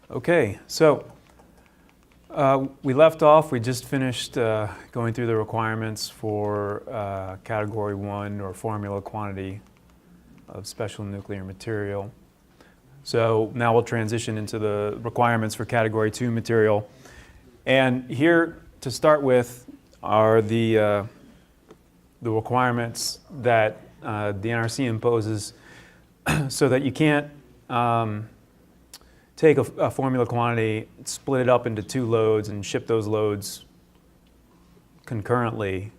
Okay, so we left off, we just finished going through the requirements for Category 1 or formula quantity of special nuclear material. So now we'll transition into the requirements for Category 2 material. And here to start with are the requirements that the NRC imposes so that you can't take a formula quantity, split it up into two loads and ship those loads concurrently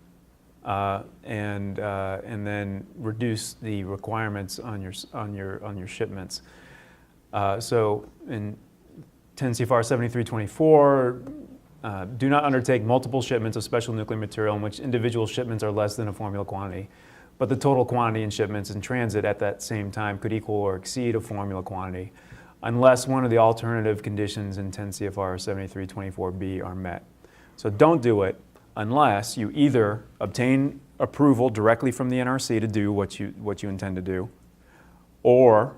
and then reduce the requirements on your shipments. So in 10 CFR 7324, do not undertake multiple shipments of special nuclear material in which individual shipments are less than a formula quantity, but the total quantity in shipments in transit at that same time could equal or exceed a formula quantity, unless one of the alternative conditions in 10 CFR 7324B are met. So don't do it unless you either obtain approval directly from the NRC to do what you intend to do, or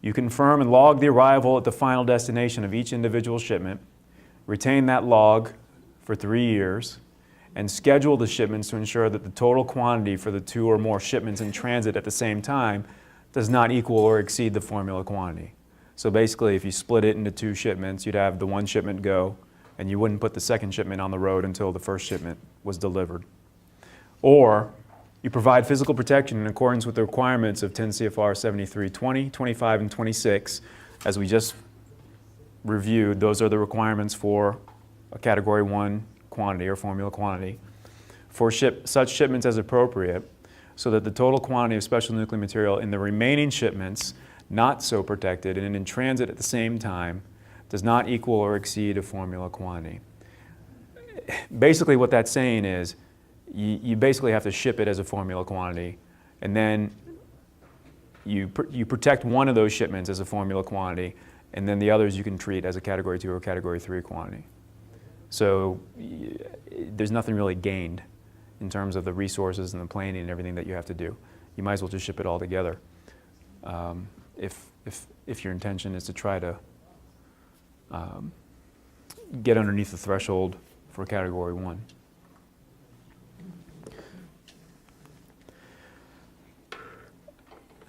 you confirm and log the arrival at the final destination of each individual shipment, retain that log for 3 years, and schedule the shipments to ensure that the total quantity for the two or more shipments in transit at the same time does not equal or exceed the formula quantity. So basically, if you split it into two shipments, you'd have the one shipment go, and you wouldn't put the second shipment on the road until the first shipment was delivered. Or you provide physical protection in accordance with the requirements of 10 CFR 7320, 25, and 26. As we just reviewed, those are the requirements for a Category 1 quantity or formula quantity for such shipments as appropriate, so that the total quantity of special nuclear material in the remaining shipments not so protected and in transit at the same time does not equal or exceed a formula quantity. Basically what that's saying is you basically have to ship it as a formula quantity, and then you protect one of those shipments as a formula quantity, and then the others you can treat as a Category 2 or Category 3 quantity. So there's nothing really gained in terms of the resources and the planning and everything that you have to do. You might as well just ship it all together if your intention is to try to get underneath the threshold for Category 1.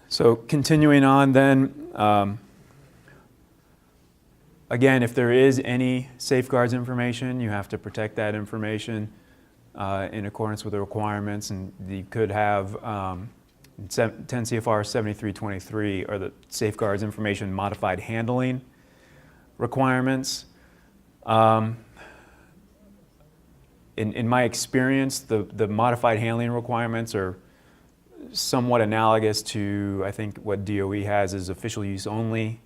So continuing on then, again, if there is any safeguards information, you have to protect that information in accordance with the requirements, and you could have 10 CFR 7323 are the safeguards information modified handling requirements. In my experience, the modified handling requirements are somewhat analogous to, I think, what DOE has as official use only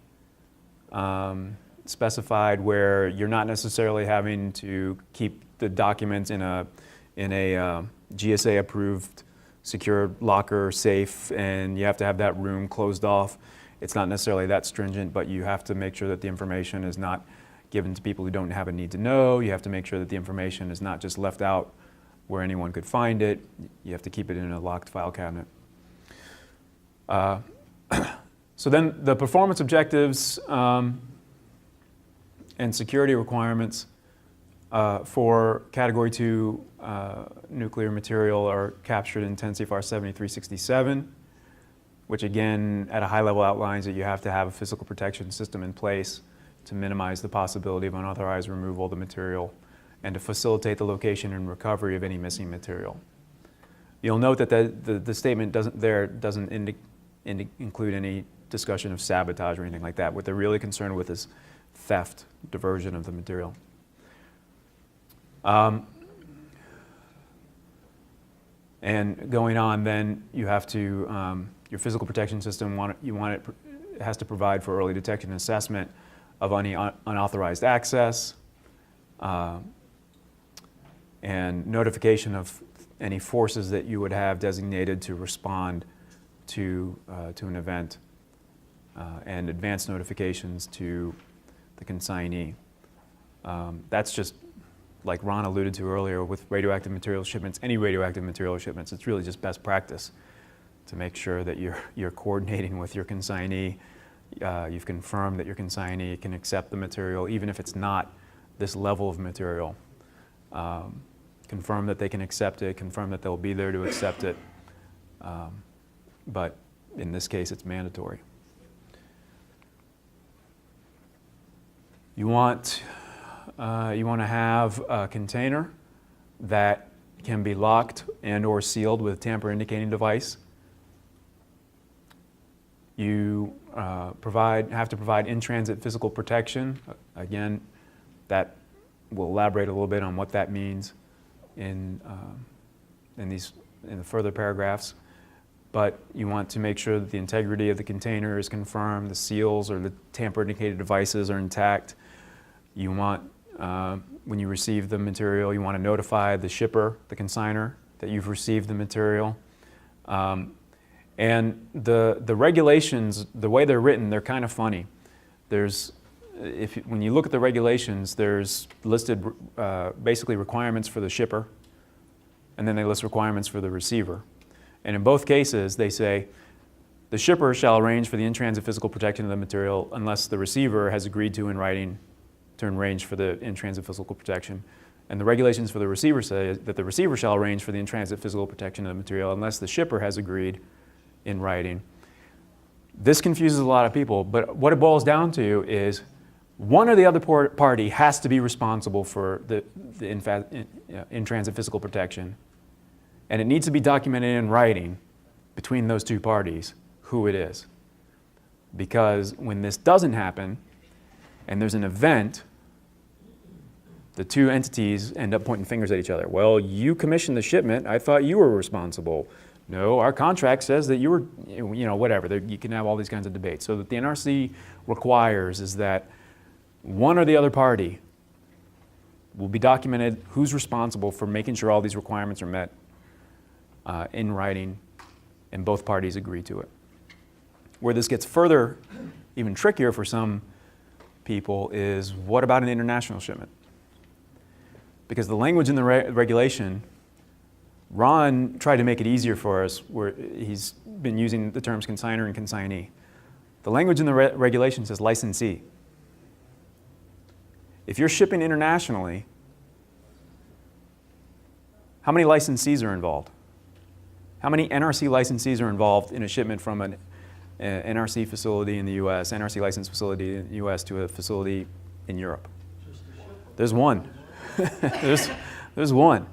specified, where you're not necessarily having to keep the documents in a GSA approved secure locker safe, and you have to have that room closed off. It's not necessarily that stringent, but you have to make sure that the information is not given to people who don't have a need to know. You have to make sure that the information is not just left out where anyone could find it. You have to keep it in a locked file cabinet. So then the performance objectives and security requirements for Category 2 nuclear material are captured in 10 CFR 7367, which again at a high level outlines that you have to have a physical protection system in place to minimize the possibility of unauthorized removal of the material and to facilitate the location and recovery of any missing material. You'll note that the statement doesn't include any discussion of sabotage or anything like that. What they're really concerned with is theft, diversion of the material. And going on, then you have to your physical protection system has to provide for early detection and assessment of any unauthorized access and notification of any forces that you would have designated to respond to an event and advance notifications to the consignee. That's just like Ron alluded to earlier with radioactive material shipments, any radioactive material shipments, it's really just best practice to make sure that you're coordinating with your consignee You've confirmed that your consignee can accept the material, even if it's not this level of material. Confirm that they can accept it, confirm that they'll be there to accept it. But in this case, it's mandatory. You want to have a container that can be locked and or sealed with a tamper indicating device. You have to provide in-transit physical protection. Again, that we'll elaborate a little bit on what that means in the further paragraphs. But you want to make sure that the integrity of the container is confirmed, the seals or the tamper-indicated devices are intact. You want, when you receive the material, you want to notify the shipper, the consignor, that you've received the material. And the regulations, the way they're written, they're kind of funny. When you look at the regulations, there's listed basically requirements for the shipper, and then they list requirements for the receiver. And in both cases, they say, the shipper shall arrange for the in-transit physical protection of the material unless the receiver has agreed to in writing to arrange for the in-transit physical protection. And the regulations for the receiver say that the receiver shall arrange for the in-transit physical protection of the material unless the shipper has agreed in writing. This confuses a lot of people, but what it boils down to is one or the other party has to be responsible for the in-transit physical protection. And it needs to be documented in writing between those two parties who it is. Because when this doesn't happen and there's an event, the two entities end up pointing fingers at each other. Well, you commissioned the shipment. I thought you were responsible. No, our contract says that you were, whatever. You can have all these kinds of debates. So what the NRC requires is that one or the other party will be documented who's responsible for making sure all these requirements are met in writing, and both parties agree to it. Where this gets further, even trickier for some people, is what about an international shipment? Because the language in the regulation, Ron tried to make it easier for us, where he's been using the terms consignor and consignee. The language in the regulation says licensee. If you're shipping internationally, how many licensees are involved? How many NRC licensees are involved in a shipment from an NRC facility in the US, NRC licensed facility in the US to a facility in Europe? There's one. there's one.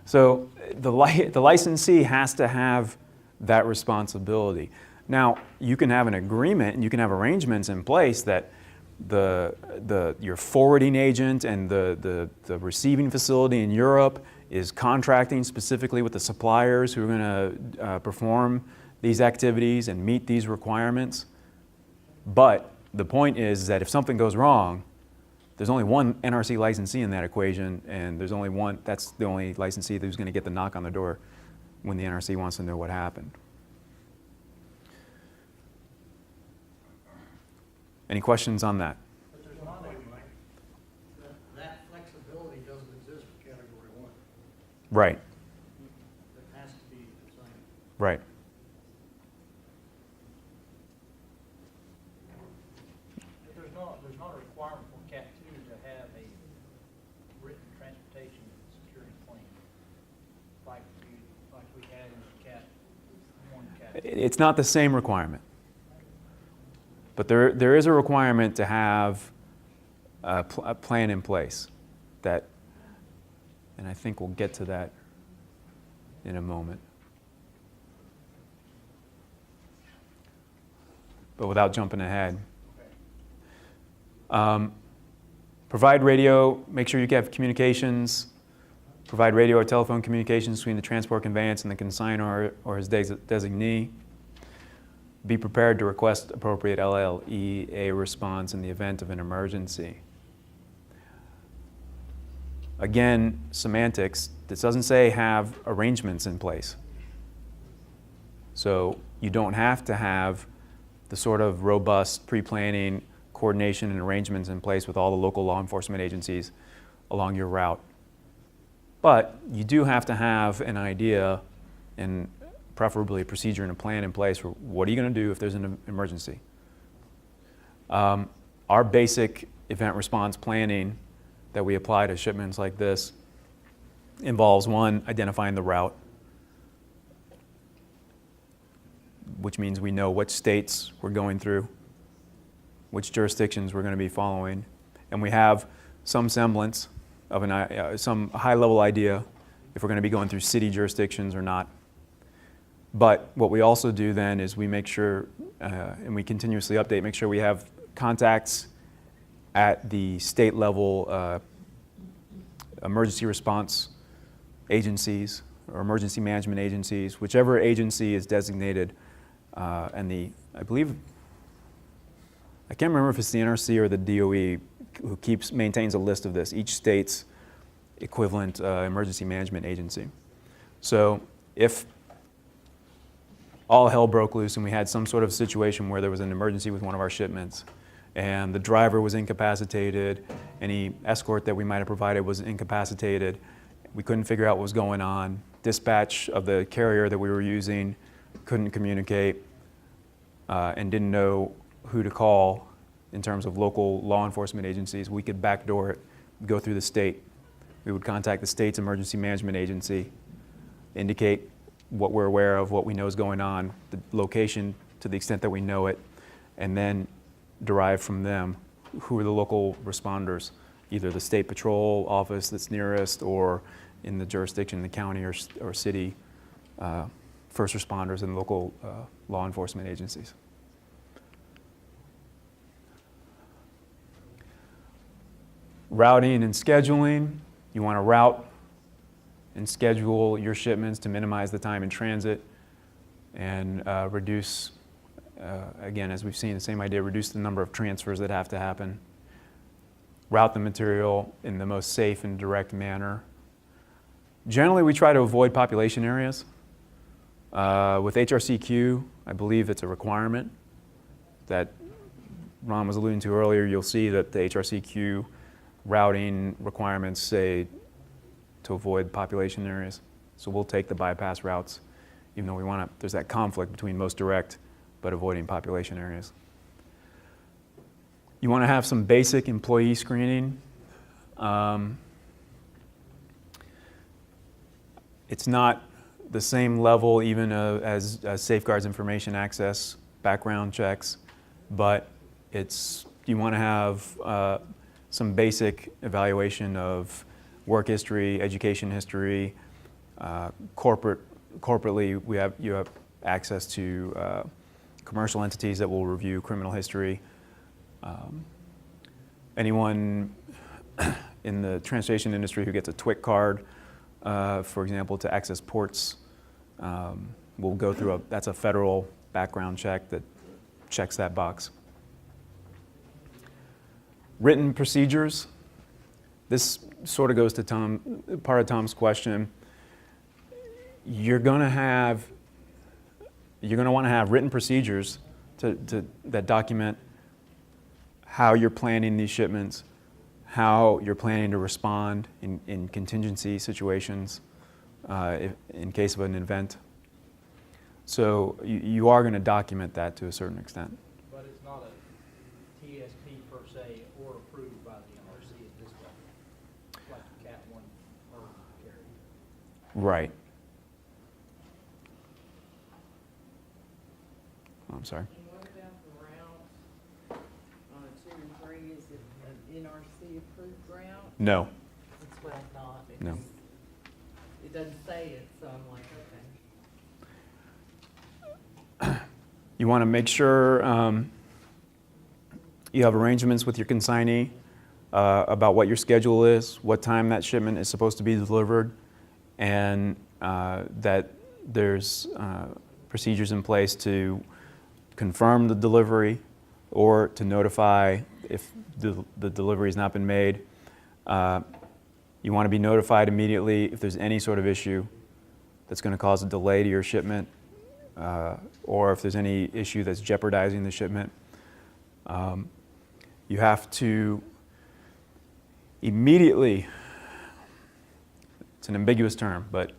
So the licensee has to have that responsibility. Now, you can have an agreement and you can have arrangements in place that your forwarding agent and the receiving facility in Europe is contracting specifically with the suppliers who are going to perform these activities and meet these requirements. But the point is that if something goes wrong, there's only one NRC licensee in that equation, and there's only one, that's the only licensee who's going to get the knock on the door when the NRC wants to know what happened. Any questions on that? But there's not that flexibility doesn't exist for category 1. Right. It has to be consigned. Right. There's not a requirement for Cat 2 to have a written transportation security plan like we had in Cat 1, Cat 2. It's not the same requirement. But there is a requirement to have a plan in place that, and I think we'll get to that in a moment. But without jumping ahead. Provide radio, make sure you have communications, provide radio or telephone communications between the transport conveyance and the consignor or his designee. Be prepared to request appropriate LLEA response in the event of an emergency. Again, semantics. This doesn't say have arrangements in place. So you don't have to have the sort of robust pre-planning, coordination, and arrangements in place with all the local law enforcement agencies along your route. But you do have to have an idea and preferably a procedure and a plan in place for what are you going to do if there's an emergency? Our basic event response planning that we apply to shipments like this involves, one, identifying the route, which means we know which states we're going through, which jurisdictions we're going to be following, and we have some semblance of some high-level idea if we're going to be going through city jurisdictions or not. But what we also do then is we make sure, and we continuously update, make sure we have contacts at the state level emergency response agencies or emergency management agencies, whichever agency is designated, and I believe, I can't remember if it's the NRC or the DOE who maintains a list of this, each state's equivalent emergency management agency. So if all hell broke loose and we had some sort of situation where there was an emergency with one of our shipments and the driver was incapacitated, any escort that we might have provided was incapacitated, we couldn't figure out what was going on, dispatch of the carrier that we were using couldn't communicate, and didn't know who to call in terms of local law enforcement agencies, we could backdoor it, go through the state. We would contact the state's emergency management agency, indicate what we're aware of, what we know is going on, the location to the extent that we know it, and then derive from them who are the local responders, either the state patrol office that's nearest or in the jurisdiction, the county or city first responders and local law enforcement agencies. Routing and scheduling. You want to route and schedule your shipments to minimize the time in transit and reduce, again, as we've seen, the same idea, reduce the number of transfers that have to happen. Route the material in the most safe and direct manner. Generally, we try to avoid population areas. With HRCQ, I believe it's a requirement that Ron was alluding to earlier. You'll see that the HRCQ routing requirements say to avoid population areas. So we'll take the bypass routes, even though there's that conflict between most direct but avoiding population areas. You want to have some basic employee screening. It's not the same level even as safeguards information access, background checks, but you want to have some basic evaluation of work history, education history, corporately you have access to commercial entities that will review criminal history. Anyone in the transportation industry who gets a TWIC card, for example, to access ports, will go through that's a federal background check that checks that box. Written procedures. This sort of goes to part of Tom's question. You're going to want to have written procedures that document how you're planning these shipments, how you're planning to respond in contingency situations, in case of an event. So you are going to document that to a certain extent. But it's not a TSP per se or approved by the NRC at this level, like the Cat 1 or carrier. Right. I'm sorry. And what about the route on a 2 and 3? Is it an NRC approved route? No. That's what I thought. No. It doesn't say it, so I'm like, okay. You want to make sure you have arrangements with your consignee about what your schedule is, what time that shipment is supposed to be delivered, and that there's procedures in place to confirm the delivery or to notify if the delivery has not been made. You want to be notified immediately if there's any sort of issue that's going to cause a delay to your shipment, or if there's any issue that's jeopardizing the shipment. You have to immediately, it's an ambiguous term, but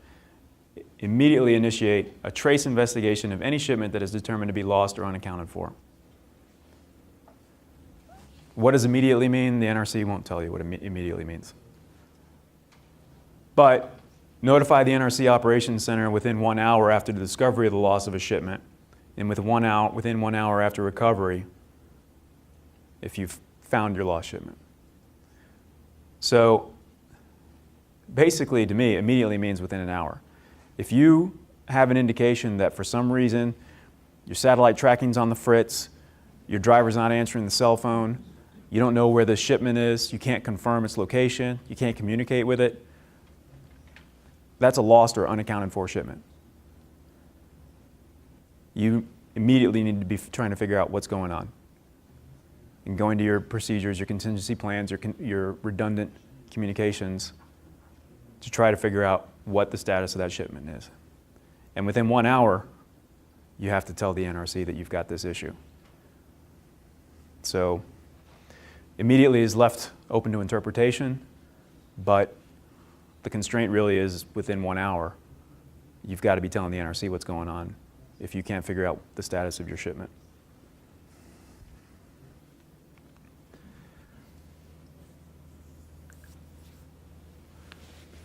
immediately initiate a trace investigation of any shipment that is determined to be lost or unaccounted for. What does immediately mean? The NRC won't tell you what immediately means. But notify the NRC Operations Center within 1 hour after the discovery of the loss of a shipment, and within 1 hour after recovery if you've found your lost shipment. So basically, to me, immediately means within an hour. If you have an indication that for some reason your satellite tracking's on the fritz, your driver's not answering the cell phone, you don't know where the shipment is, you can't confirm its location, you can't communicate with it, that's a lost or unaccounted for shipment. You immediately need to be trying to figure out what's going on. And going to your procedures, your contingency plans, your redundant communications to try to figure out what the status of that shipment is. And within 1 hour, you have to tell the NRC that you've got this issue. So immediately is left open to interpretation, but the constraint really is within 1 hour. You've got to be telling the NRC what's going on if you can't figure out the status of your shipment.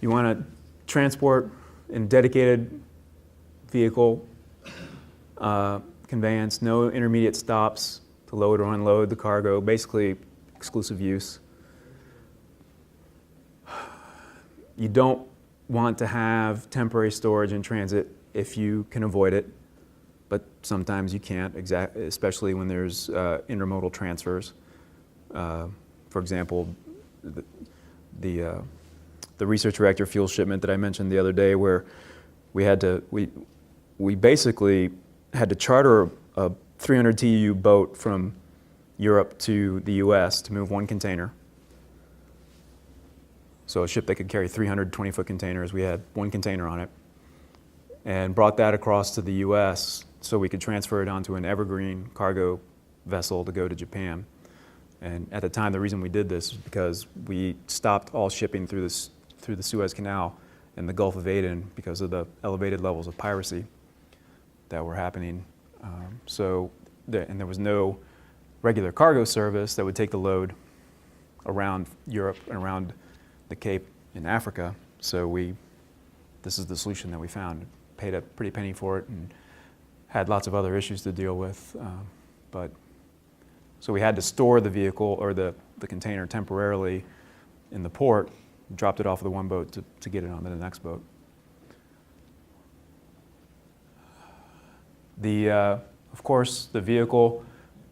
You want to transport in dedicated vehicle conveyance, no intermediate stops to load or unload the cargo, basically exclusive use. You don't want to have temporary storage in transit if you can avoid it, but sometimes you can't, especially when there's intermodal transfers. For example, the research reactor fuel shipment that I mentioned the other day, where we basically had to charter a 300 TEU boat from Europe to the US to move one container. So a ship that could carry 300 20-foot containers, we had one container on it, and brought that across to the US so we could transfer it onto an evergreen cargo vessel to go to Japan. And at the time, the reason we did this is because we stopped all shipping through the Suez Canal and the Gulf of Aden because of the elevated levels of piracy that were happening. And there was no regular cargo service that would take the load around Europe and around the Cape in Africa. So this is the solution that we found. Paid a pretty penny for it and had lots of other issues to deal with. So we had to store the vehicle or the container temporarily in the port, dropped it off of the one boat to get it onto the next boat. Of course, the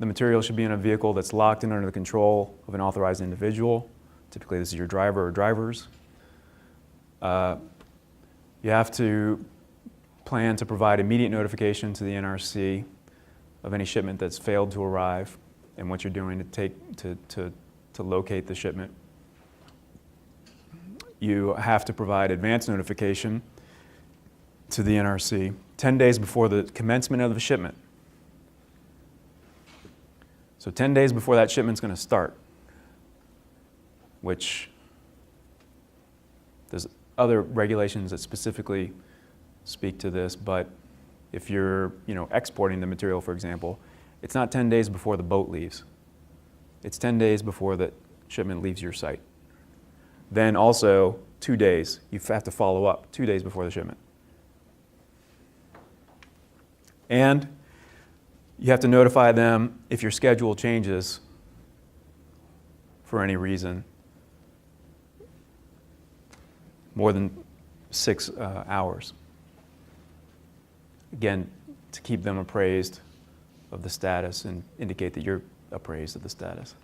material should be in a vehicle that's locked and under the control of an authorized individual. Typically, this is your driver or drivers. You have to plan to provide immediate notification to the NRC of any shipment that's failed to arrive and what you're doing to locate the shipment. You have to provide advance notification to the NRC 10 days before the commencement of the shipment. So 10 days before that shipment's going to start, which there's other regulations that specifically speak to this, but if you're exporting the material, for example, it's not 10 days before the boat leaves. It's 10 days before the shipment leaves your site. Then also 2 days, you have to follow up 2 days before the shipment. And you have to notify them if your schedule changes for any reason more than 6 hours. Again, to keep them appraised of the status and indicate that you're appraised of the status.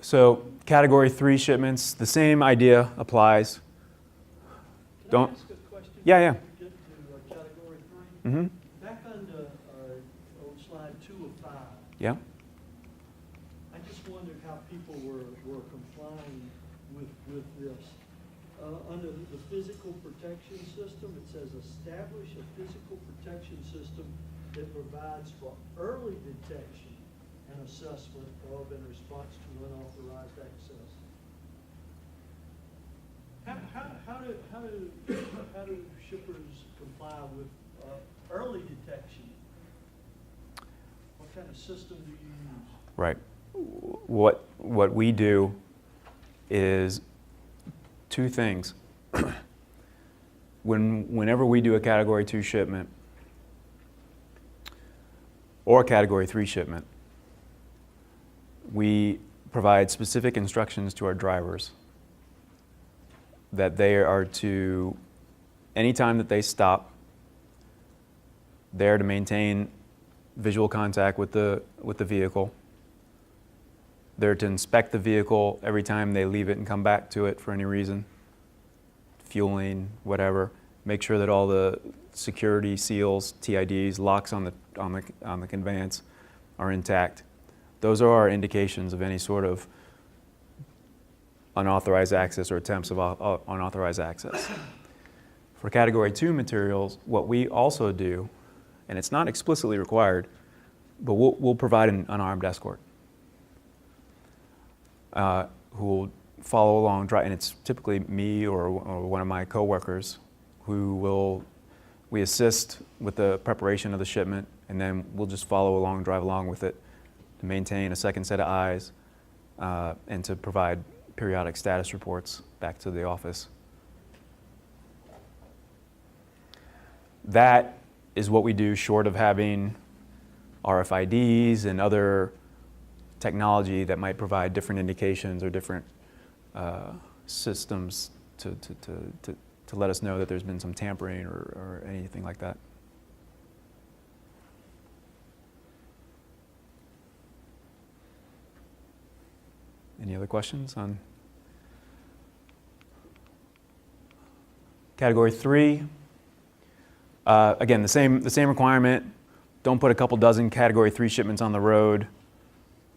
So Category 3 shipments, the same idea applies. Can I ask a question? Yeah. Get to Category 3. Mm-hmm. Back on on slide 2 of 5, Yeah. I just wondered how people were complying with this. Under the physical protection system, it says establish a physical protection system that provides for early detection and assessment of and response to unauthorized access. How do shippers comply with early detection? What kind of system do you use? Right. What we do is two things. Whenever we do a Category 2 shipment or a Category 3 shipment, we provide specific instructions to our drivers that they are to, anytime that they stop, they're to maintain visual contact with the vehicle. They're to inspect the vehicle every time they leave it and come back to it for any reason, fueling, whatever. Make sure that all the security seals, TIDs, locks on the conveyance are intact. Those are our indications of any sort of unauthorized access or attempts of unauthorized access. For Category 2 materials, what we also do, and it's not explicitly required, but we'll provide an unarmed escort who will follow along, and it's typically me or one of my coworkers we assist with the preparation of the shipment, and then we'll just follow along, drive along with it to maintain a second set of eyes and to provide periodic status reports back to the office. That is what we do short of having RFIDs and other technology that might provide different indications or different systems to let us know that there's been some tampering or anything like that. Any other questions on Category 3? Again, the same requirement. Don't put a couple dozen Category 3 shipments on the road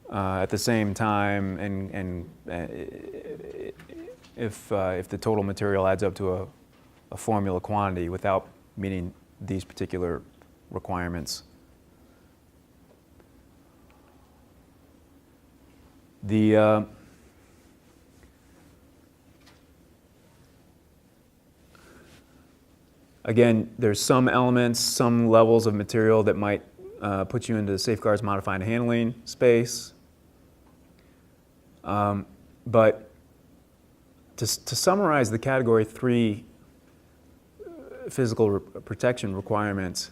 at the same time, and if the total material adds up to a formula quantity without meeting these particular requirements. Again, there's some elements, some levels of material that might put you into the safeguards modifying handling space. But to summarize the Category 3 physical protection requirements,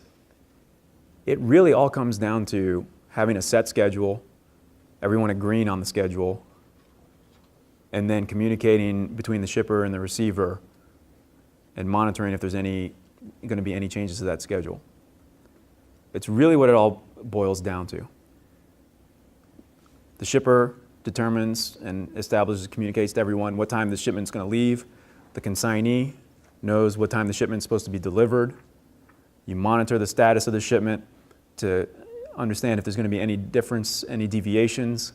it really all comes down to having a set schedule, everyone agreeing on the schedule, and then communicating between the shipper and the receiver and monitoring if there's going to be any changes to that schedule. It's really what it all boils down to. The shipper determines and establishes, communicates to everyone what time the shipment's going to leave. The consignee knows what time the shipment's supposed to be delivered. You monitor the status of the shipment to understand if there's going to be any difference, any deviations,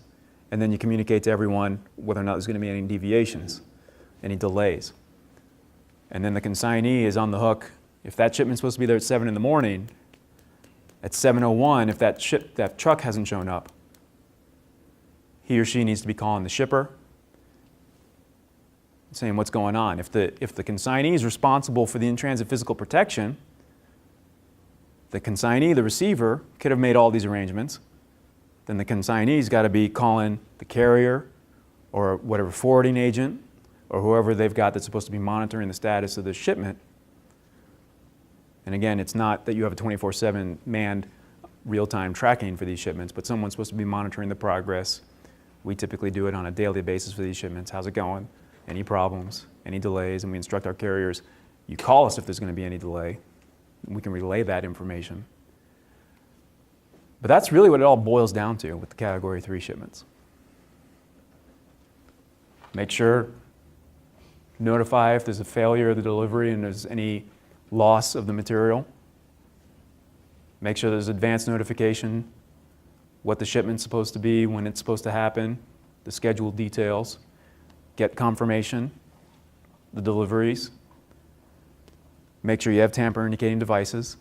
and then you communicate to everyone whether or not there's going to be any deviations, any delays. And then the consignee is on the hook. If that shipment's supposed to be there at 7 in the morning, at 7:01, if that truck hasn't shown up, he or she needs to be calling the shipper, saying what's going on. If the consignee is responsible for the in-transit physical protection, the consignee, the receiver, could have made all these arrangements. Then the consignee's got to be calling the carrier or whatever forwarding agent or whoever they've got that's supposed to be monitoring the status of the shipment. And again, it's not that you have a 24/7 manned real-time tracking for these shipments, but someone's supposed to be monitoring the progress. We typically do it on a daily basis for these shipments. How's it going? Any problems? Any delays? And we instruct our carriers, you call us if there's going to be any delay. We can relay that information. But that's really what it all boils down to with the Category 3 shipments. Make sure, notify if there's a failure of the delivery and there's any loss of the material. Make sure there's advance notification, what the shipment's supposed to be, when it's supposed to happen, the scheduled details. Get confirmation, the deliveries. Make sure you have tamper indicating devices.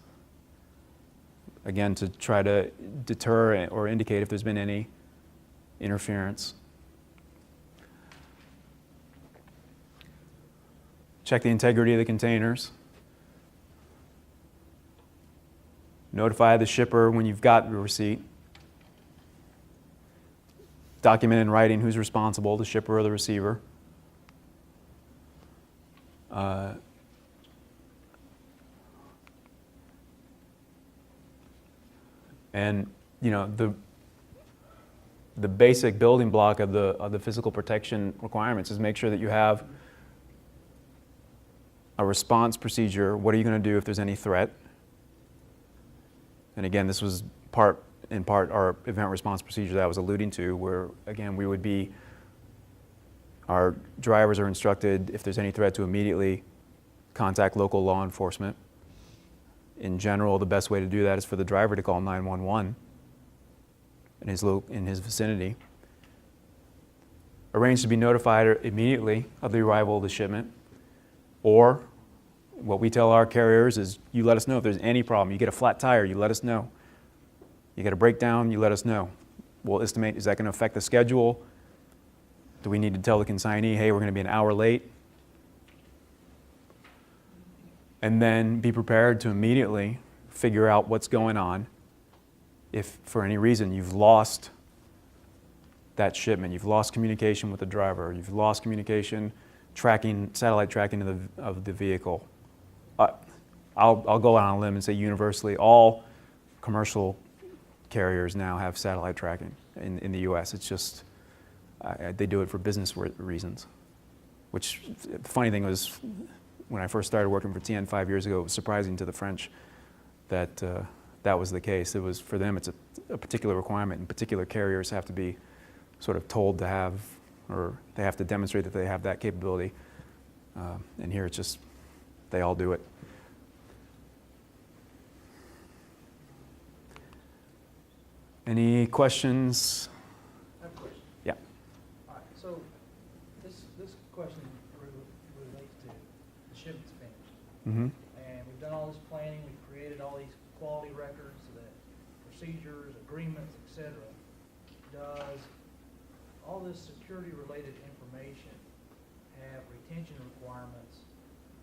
Again, to try to deter or indicate if there's been any interference. Check the integrity of the containers. Notify the shipper when you've got the receipt. document in writing who's responsible, the shipper or the receiver. And you know, the basic building block of the physical protection requirements is make sure that you have a response procedure. What are you going to do if there's any threat? And again, this was in part our event response procedure that I was alluding to, where again our drivers are instructed if there's any threat to immediately contact local law enforcement. In general, the best way to do that is for the driver to call 911 in his vicinity. Arrange to be notified immediately of the arrival of the shipment, or what we tell our carriers is, you let us know if there's any problem. You get a flat tire, you let us know. You get a breakdown, you let us know. We'll estimate, is that going to affect the schedule? Do we need to tell the consignee, hey, we're going to be an hour late? And then be prepared to immediately figure out what's going on. If for any reason you've lost that shipment, you've lost communication with the driver, you've lost communication, satellite tracking of the vehicle. I'll go out on a limb and say universally all commercial carriers now have satellite tracking in the U.S. It's just, they do it for business reasons. Which, the funny thing was, when I first started working for TN 5 years ago, it was surprising to the French that that was the case. It was, for them, it's a particular requirement, and particular carriers have to be sort of told to have, or they have to demonstrate that they have that capability. And here it's just, they all do it. Any questions? I have a question. Yeah. All right, so this question relates to the shipment's finished. Mm-hmm. And we've done all this planning, we've created all these quality records, that procedures, agreements, et cetera. Does all this security-related information have retention requirements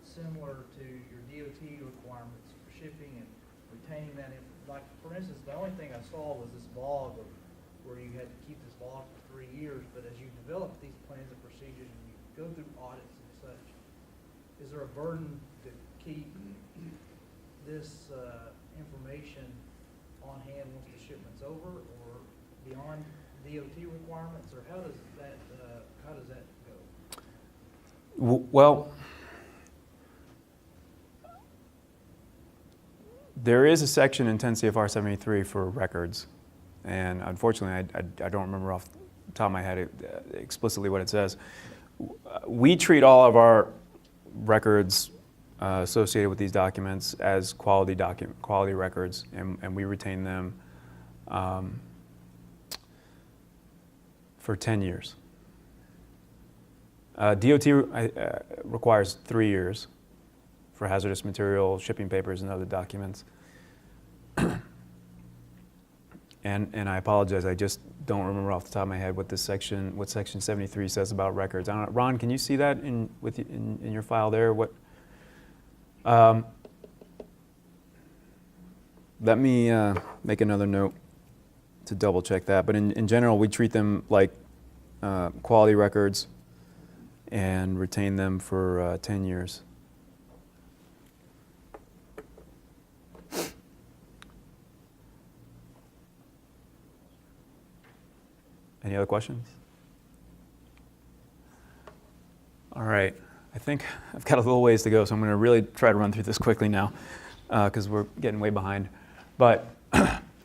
similar to your DOT requirements for shipping and retaining that information? Like, for instance, the only thing I saw was this log of where you had to keep this log for 3 years, but as you develop these plans and procedures and you go through audits and such, is there a burden to keep this information on hand once the shipment's over, or beyond DOT requirements, or how does that go? Well, there is a section in 10 CFR 73 for records, and unfortunately I don't remember off the top of my head explicitly what it says. We treat all of our records associated with these documents as quality records, and we retain them for 10 years. DOT requires 3 years for hazardous material, shipping papers, and other documents. And I apologize, I just don't remember off the top of my head what section 73 says about records. I don't know, Ron, can you see that in your file there? Let me make another note to double check that. But in general, we treat them like quality records and retain them for 10 years. Any other questions? All right, I think I've got a little ways to go, so I'm going to really try to run through this quickly now because we're getting way behind. But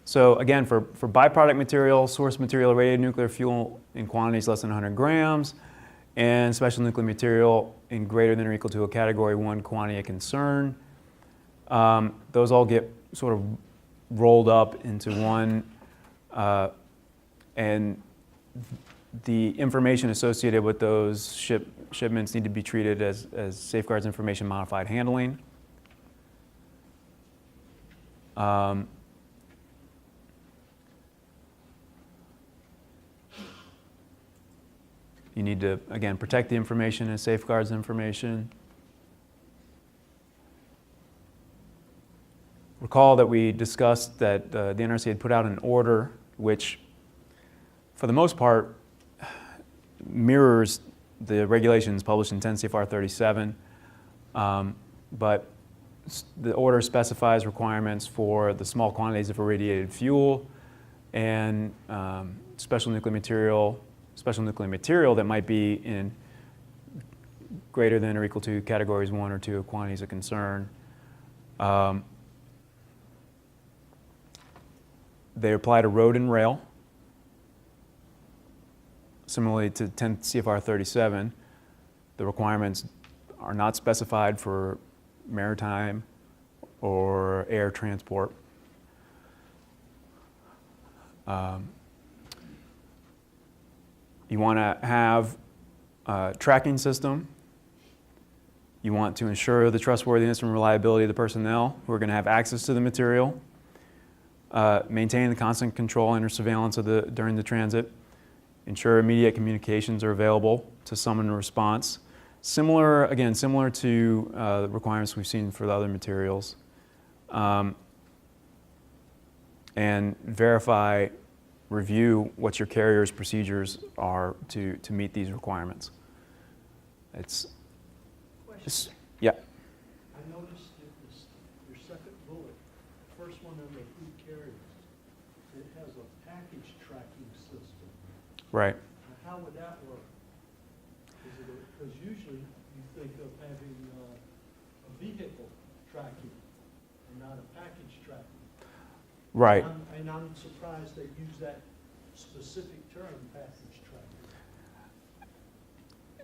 so again, for byproduct material, source material, radionuclear fuel in quantities less than 100 grams, and special nuclear material in greater than or equal to a Category 1 quantity of concern, those all get sort of rolled up into one, and the information associated with those shipments need to be treated as safeguards information modified handling. You need to, again, protect the information as safeguards information. Recall that we discussed that the NRC had put out an order which, for the most part, mirrors the regulations published in 10 CFR 37, but the order specifies requirements for the small quantities of irradiated fuel and special nuclear material that might be in greater than or equal to categories 1 or 2 of quantities of concern. They apply to road and rail. Similarly to 10 CFR 37, the requirements are not specified for maritime or air transport. You want to have a tracking system. You want to ensure the trustworthiness and reliability of the personnel who are going to have access to the material. Maintain the constant control and surveillance during the transit. Ensure immediate communications are available to summon a response. Similar to the requirements we've seen for the other materials. And review what your carrier's procedures are to meet these requirements. Question. Yeah. I noticed that your second bullet, first one under food carriers, it has a package tracking system. Right. Now, how would that work? Because usually you think of having a vehicle tracking and not a package tracking. Right. And I'm surprised they use that specific term, package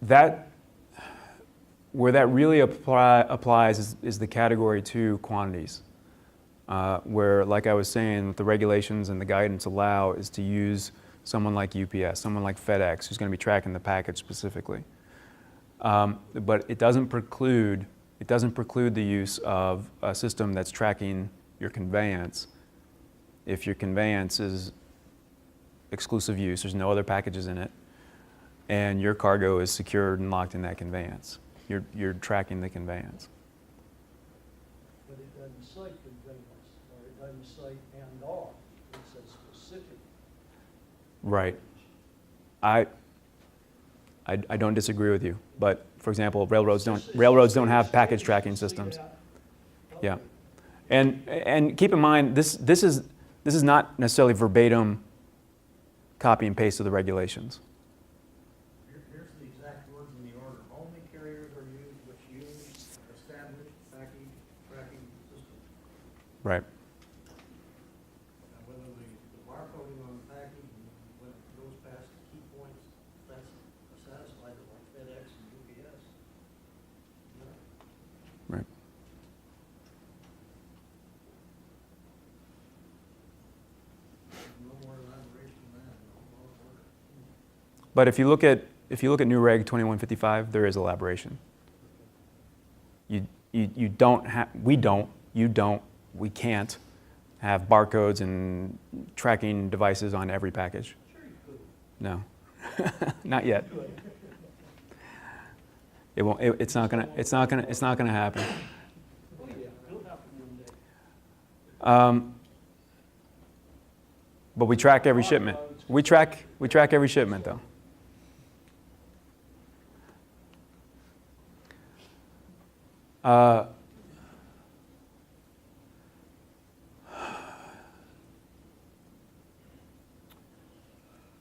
tracking. Where that really applies is the category 2 quantities, where, like I was saying, what the regulations and the guidance allow is to use someone like UPS, someone like FedEx, who's going to be tracking the package specifically. But it doesn't preclude the use of a system that's tracking your conveyance if your conveyance is exclusive use, there's no other packages in it, and your cargo is secured and locked in that conveyance. You're tracking the conveyance. But it doesn't say conveyance, or it doesn't say and or, it says specific. Right. I don't disagree with you, but for example, railroads don't have package tracking systems. Yeah, and keep in mind this is not necessarily verbatim copy and paste of the regulations. Here's the exact words in the order. Only carriers are used which use established package tracking system. Right. Now, whether the barcoding on the package, when it goes past the key points, that's satisfied like FedEx and UPS. Right. No more elaboration than that. No more order. But if you look at new Reg 2155, there is elaboration. You don't have, we can't have barcodes and tracking devices on every package. Sure you could. No, not yet. It won't. It's not gonna happen. Oh yeah, it'll happen one day. But we track every shipment. We track every shipment though.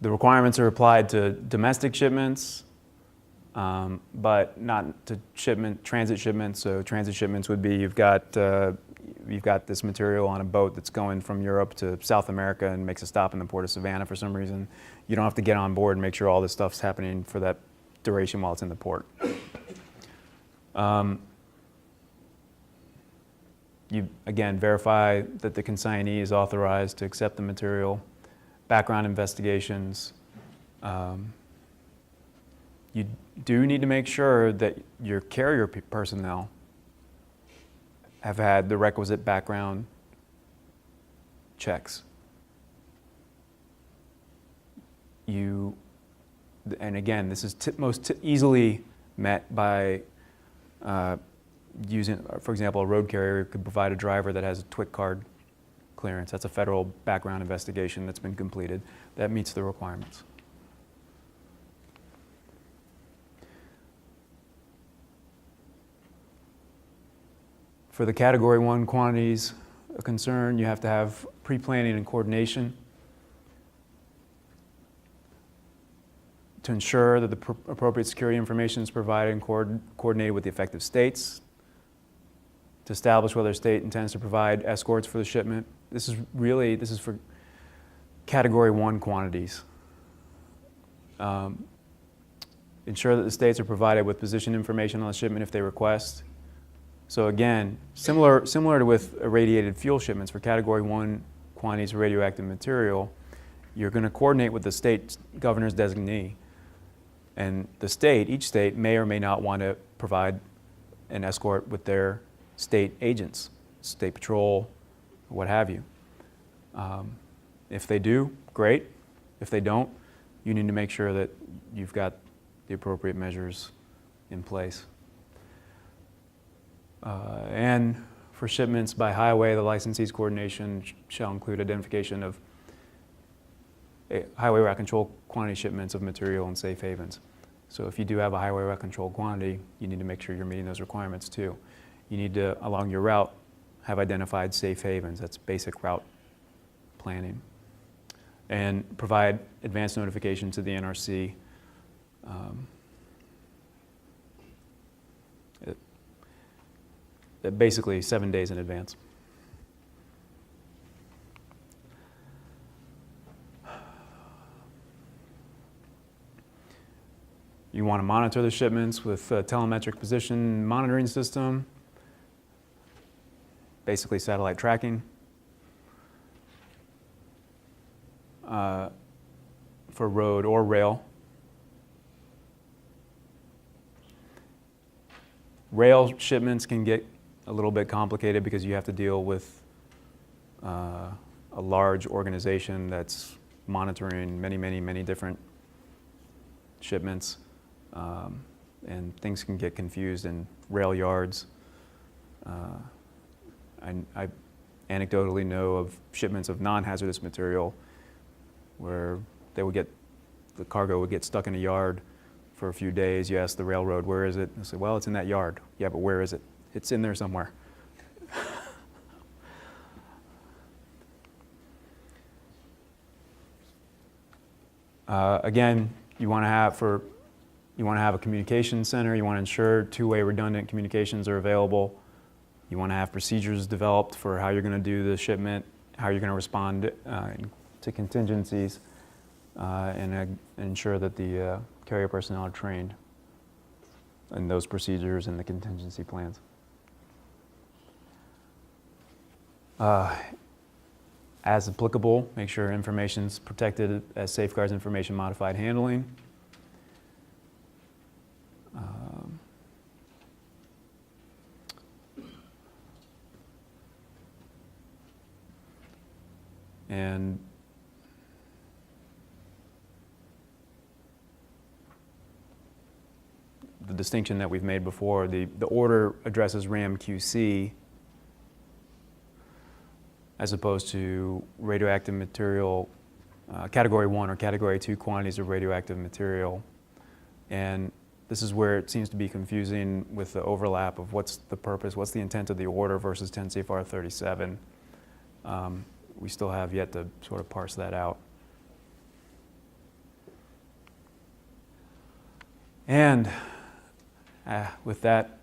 The requirements are applied to domestic shipments, but not to transit shipments. So transit shipments would be you've got this material on a boat that's going from Europe to South America and makes a stop in the port of Savannah for some reason. You don't have to get on board and make sure all this stuff's happening for that duration while it's in the port. You, again, verify that the consignee is authorized to accept the material, background investigations. You do need to make sure that your carrier personnel have had the requisite background checks. And again, this is most easily met by using, for example, a road carrier could provide a driver that has a TWIC card clearance. That's a federal background investigation that's been completed. That meets the requirements. For the Category 1 quantities of concern, you have to have pre-planning and coordination to ensure that the appropriate security information is provided and coordinated with the affected states, to establish whether a state intends to provide escorts for the shipment. This is for Category 1 quantities. Ensure that the states are provided with position information on the shipment if they request. So again, similar to with irradiated fuel shipments for Category 1 quantities of radioactive material, you're going to coordinate with the state governor's designee. And each state may or may not want to provide an escort with their state agents, state patrol, what have you. If they do, great. If they don't, you need to make sure that you've got the appropriate measures in place. And for shipments by highway, the licensee's coordination shall include identification of highway route control quantity shipments of material in safe havens. So if you do have a highway route control quantity, you need to make sure you're meeting those requirements too. You need to, along your route, have identified safe havens. That's basic route planning. And provide advance notification to the NRC. Basically 7 days in advance. You want to monitor the shipments with a telemetric position monitoring system, basically satellite tracking. For road or rail. Rail shipments can get a little bit complicated because you have to deal with a large organization that's monitoring many different shipments. And things can get confused in rail yards. I anecdotally know of shipments of non-hazardous material where the cargo would get stuck in a yard for a few days. You ask the railroad, where is it? They say, well, it's in that yard. Yeah, but where is it? It's in there somewhere. Again, you want to have a communication center. You want to ensure two-way redundant communications are available. You want to have procedures developed for how you're going to do the shipment, how you're going to respond to contingencies, and ensure that the carrier personnel are trained in those procedures and the contingency plans. As applicable, make sure information is protected as safeguards information modified handling. And the distinction that we've made before, the order addresses RAM QC as opposed to radioactive material, Category 1 or Category 2 quantities of radioactive material. And this is where it seems to be confusing with the overlap of what's the purpose, what's the intent of the order versus 10 CFR 37. We still have yet to sort of parse that out. And with that,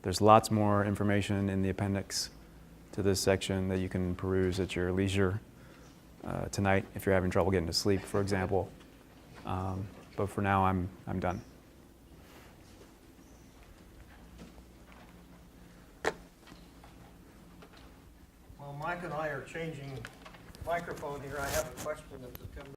there's lots more information in the appendix to this section that you can peruse at your leisure tonight if you're having trouble getting to sleep, for example. But for now, I'm done. While Mike and I are changing microphone here, I have a question that's come